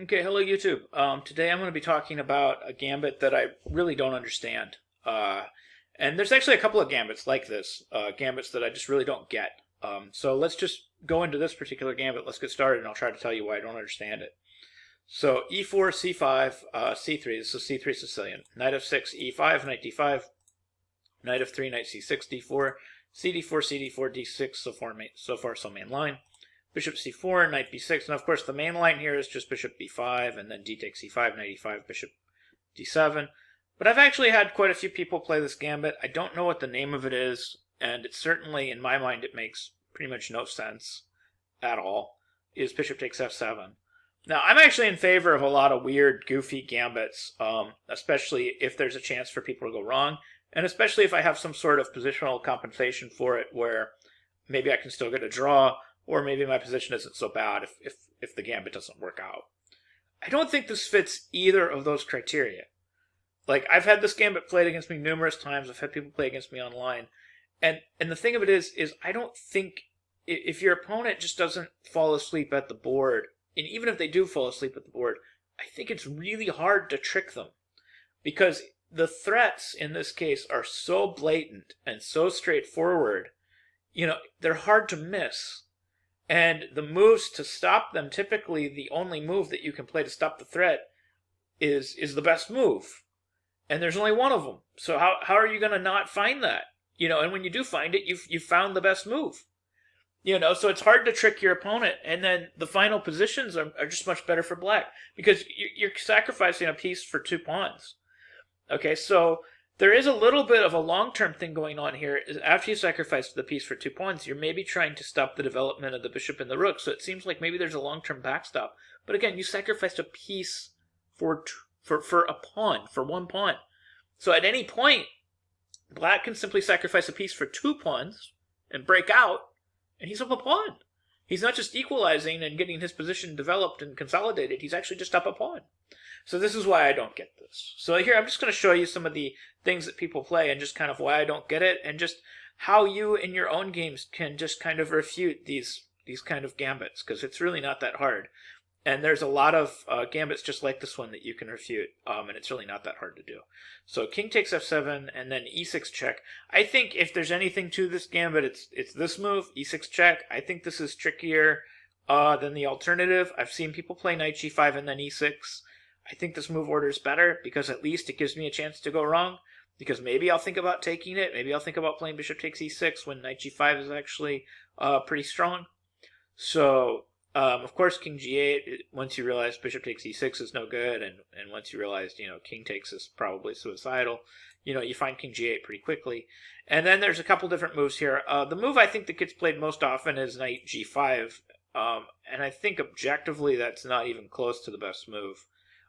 Okay, hello YouTube. Today I'm going to be talking about a gambit that I really don't understand. And there's actually a couple of gambits like this, gambits that I just really don't get. So let's just go into this particular gambit. Let's get started, and I'll try to tell you why I don't understand it. So e4, c5, c3. This is c3 Sicilian. Knight f6, e5, knight d5, knight f3, knight c6, d4, cd4, cd4, d6. So far, so main line. Bishop c4, knight b6, and of course the main line here is just bishop b5, and then d takes c5, knight e5, bishop d7. But I've actually had quite a few people play this gambit. I don't know what the name of it is, and it certainly, in my mind, it makes pretty much no sense at all, is bishop takes f7. Now, I'm actually in favor of a lot of weird, goofy gambits, especially if there's a chance for people to go wrong, and especially if I have some sort of positional compensation for it where maybe I can still get a draw, or maybe my position isn't so bad if the gambit doesn't work out. I don't think this fits either of those criteria. Like, I've had this gambit played against me numerous times. I've had people play against me online. And the thing of it is I don't think, if your opponent just doesn't fall asleep at the board, and even if they do fall asleep at the board, I think it's really hard to trick them. Because the threats in this case are so blatant and so straightforward, they're hard to miss. And the moves to stop them, typically the only move that you can play to stop the threat is the best move. And there's only one of them. So how are you going to not find that? And when you do find it, you've found the best move. So it's hard to trick your opponent. And then the final positions are just much better for black. Because you're sacrificing a piece for 2 pawns. Okay, so there is a little bit of a long-term thing going on here. Is after you sacrifice the piece for 2 pawns, you're maybe trying to stop the development of the bishop and the rook. So it seems like maybe there's a long-term backstop. But again, you sacrificed a piece for a pawn, for 1 pawn. So at any point, black can simply sacrifice a piece for 2 pawns and break out, and he's up a pawn. He's not just equalizing and getting his position developed and consolidated. He's actually just up a pawn. So this is why I don't get this. So here, I'm just going to show you some of the things that people play and just kind of why I don't get it, and just how you in your own games can just kind of refute these kind of gambits, because it's really not that hard. And there's a lot of gambits just like this one that you can refute, and it's really not that hard to do. So king takes f7, and then e6 check. I think if there's anything to this gambit, it's this move, e6 check. I think this is trickier than the alternative. I've seen people play knight g5 and then e6. I think this move order is better because at least it gives me a chance to go wrong. Because maybe I'll think about taking it. Maybe I'll think about playing bishop takes e6 when knight g5 is actually pretty strong. So, of course, king g8, once you realize bishop takes e6 is no good, and once you realize, king takes is probably suicidal, you find king g8 pretty quickly. And then there's a couple different moves here. The move I think that gets played most often is knight g5, and I think objectively that's not even close to the best move.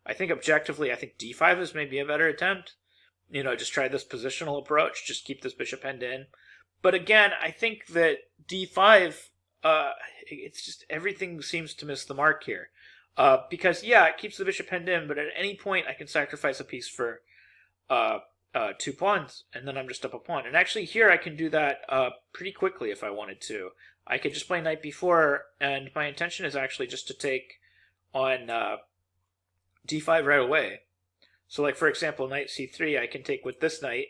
I think objectively, I think d5 is maybe a better attempt. Just try this positional approach. Just keep this bishop end in. But again, I think that d5, it's just everything seems to miss the mark here. Because, yeah, it keeps the bishop end in, but at any point I can sacrifice a piece for 2 pawns, and then I'm just up a pawn. And actually here I can do that pretty quickly if I wanted to. I could just play knight b4, and my intention is actually just to take on d5 right away. So like, for example, knight c3, I can take with this knight,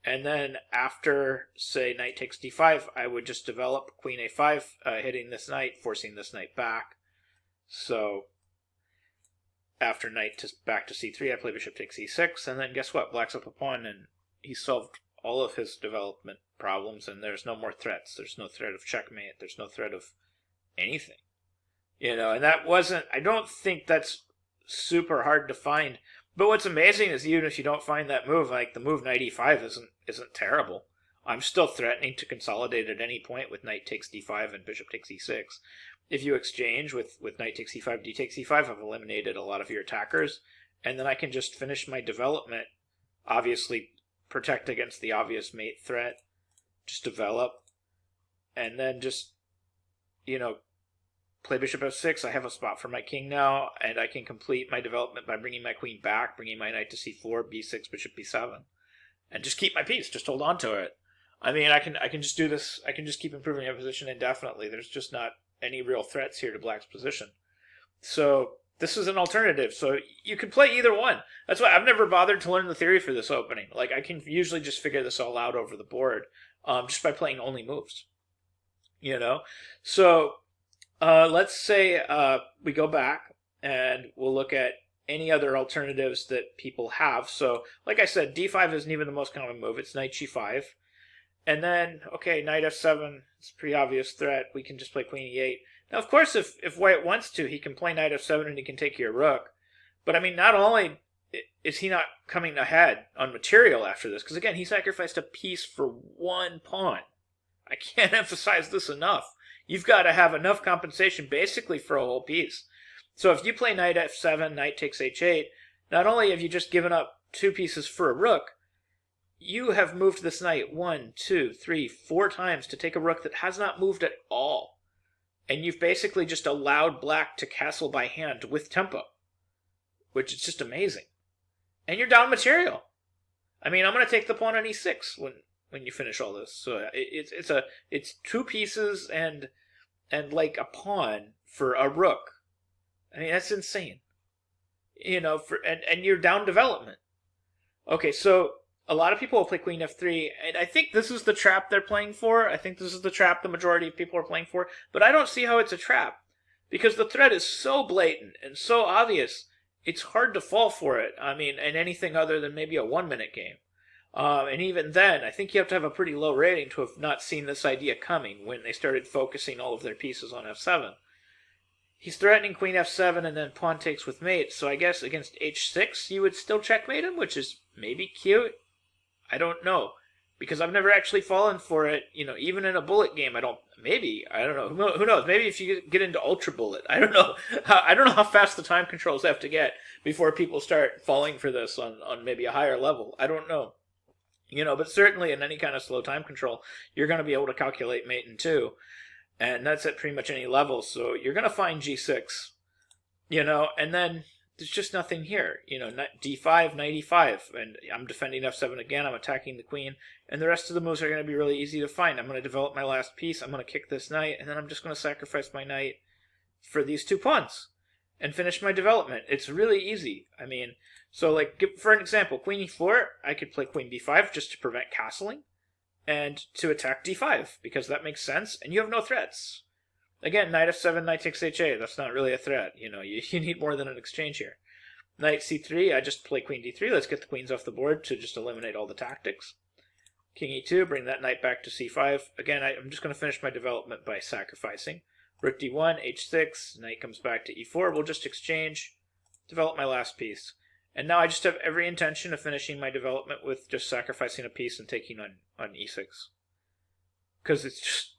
and then after, say, knight takes d5, I would just develop queen a5, hitting this knight, forcing this knight back. So after knight back to c3, I play bishop takes e6, and then guess what? Black's up a pawn, and he solved all of his development problems, and there's no more threats. There's no threat of checkmate. There's no threat of anything. And that wasn't, I don't think that's super hard to find. But what's amazing is even if you don't find that move, like the move knight e5 isn't terrible. I'm still threatening to consolidate at any point with knight takes d5 and bishop takes e6. If you exchange with knight takes e5, d takes e5, I've eliminated a lot of your attackers, and then I can just finish my development, obviously protect against the obvious mate threat, just develop, and then just, play bishop f6, I have a spot for my king now, and I can complete my development by bringing my queen back, bringing my knight to c4, b6, bishop b7, and just keep my piece, just hold on to it. I mean, I can just do this, I can just keep improving my position indefinitely. There's just not any real threats here to black's position. So this is an alternative. So you can play either one. That's why I've never bothered to learn the theory for this opening. Like, I can usually just figure this all out over the board just by playing only moves. You know? So let's say we go back and we'll look at any other alternatives that people have. So, like I said, d5 isn't even the most common move. It's knight g5. And then, okay, knight f7, it's a pretty obvious threat. We can just play queen e8. Now, of course, if white wants to, he can play knight f7 and he can take your rook. But, I mean, not only is he not coming ahead on material after this, because, again, he sacrificed a piece for one pawn. I can't emphasize this enough. You've got to have enough compensation basically for a whole piece. So if you play knight f7, knight takes h8, not only have you just given up 2 pieces for a rook, you have moved this knight 1, 2, 3, 4 times to take a rook that has not moved at all. And you've basically just allowed black to castle by hand with tempo, which is just amazing. And you're down material. I mean, I'm going to take the pawn on e6 when you finish all this. So it's 2 pieces and like a pawn for a rook. I mean, that's insane. You know, and you're down development. Okay, so a lot of people will play queen f3, and I think this is the trap they're playing for. I think this is the trap the majority of people are playing for, but I don't see how it's a trap, because the threat is so blatant and so obvious, it's hard to fall for it. I mean, in anything other than maybe a 1-minute game. And even then, I think you have to have a pretty low rating to have not seen this idea coming when they started focusing all of their pieces on f7. He's threatening queen f7 and then pawn takes with mate, so I guess against h6 you would still checkmate him, which is maybe cute. I don't know, because I've never actually fallen for it, you know, even in a bullet game. I don't know, who knows, maybe if you get into ultra bullet, I don't know how fast the time controls have to get before people start falling for this on maybe a higher level. I don't know. You know, but certainly in any kind of slow time control, you're going to be able to calculate mate in 2. And that's at pretty much any level. So you're going to find g6, you know, and then there's just nothing here. You know, d5, knight e5, and I'm defending f7 again. I'm attacking the queen, and the rest of the moves are going to be really easy to find. I'm going to develop my last piece. I'm going to kick this knight, and then I'm just going to sacrifice my knight for these 2 pawns and finish my development. It's really easy. I mean, so like, for an example, queen e4, I could play queen b5 just to prevent castling, and to attack d5, because that makes sense, and you have no threats. Again, knight f7, knight takes ha, that's not really a threat. You know, you need more than an exchange here. Knight c3, I just play queen d3, let's get the queens off the board to just eliminate all the tactics. King e2, bring that knight back to c5. Again, I'm just going to finish my development by sacrificing. Rook d1, h6, knight comes back to e4, we'll just exchange, develop my last piece. And now I just have every intention of finishing my development with just sacrificing a piece and taking on e6. Because it's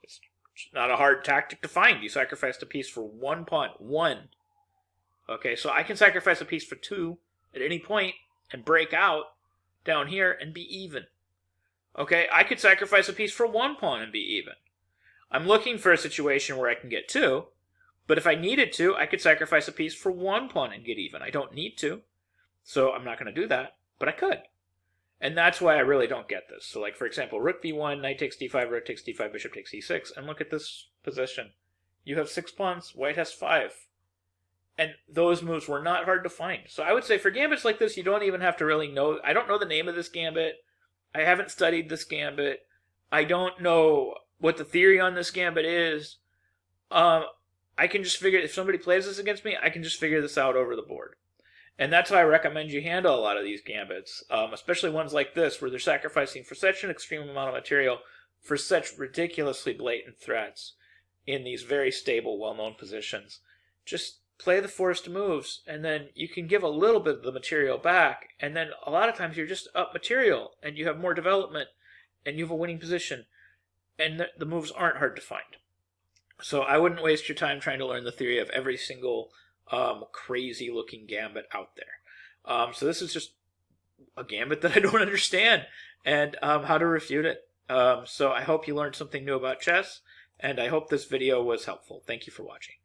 not a hard tactic to find. You sacrificed a piece for 1 pawn. 1. Okay, so I can sacrifice a piece for 2 at any point and break out down here and be even. Okay, I could sacrifice a piece for 1 pawn and be even. I'm looking for a situation where I can get 2, but if I needed to, I could sacrifice a piece for 1 pawn and get even. I don't need to. So I'm not going to do that, but I could. And that's why I really don't get this. So like, for example, rook b1, knight takes d5, rook takes d5, bishop takes e6. And look at this position. You have 6 pawns, white has 5. And those moves were not hard to find. So I would say for gambits like this, you don't even have to really know. I don't know the name of this gambit. I haven't studied this gambit. I don't know what the theory on this gambit is. I can just figure, if somebody plays this against me, I can just figure this out over the board. And that's how I recommend you handle a lot of these gambits, especially ones like this, where they're sacrificing for such an extreme amount of material for such ridiculously blatant threats in these very stable, well-known positions. Just play the forced moves, and then you can give a little bit of the material back, and then a lot of times you're just up material, and you have more development, and you have a winning position, and the moves aren't hard to find. So I wouldn't waste your time trying to learn the theory of every single crazy looking gambit out there. So this is just a gambit that I don't understand, and how to refute it. So I hope you learned something new about chess, and I hope this video was helpful. Thank you for watching.